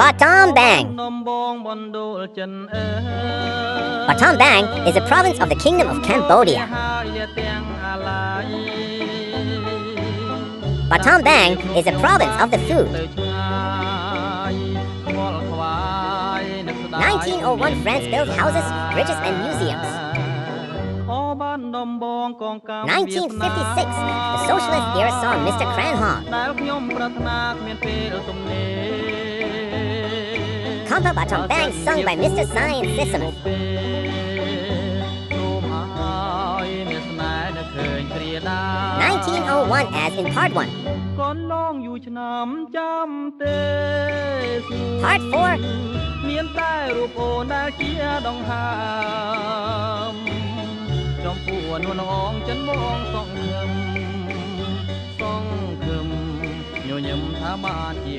Batam Bang. Batam Bang is a province of the Kingdom of Cambodia. Batam Bang is a province of the food. 1901 France built houses, bridges and museums. 1956 the socialist era saw Mr. Cranhall. Kampa Batam Bang sung by Mr. Science Sissamus. 1901 as in part 1. Part 4. មានតែរូបអូនដែលជាដង្ហើមចំពោះនួនងចិនមកសងខឹមញញឹមថាបានជា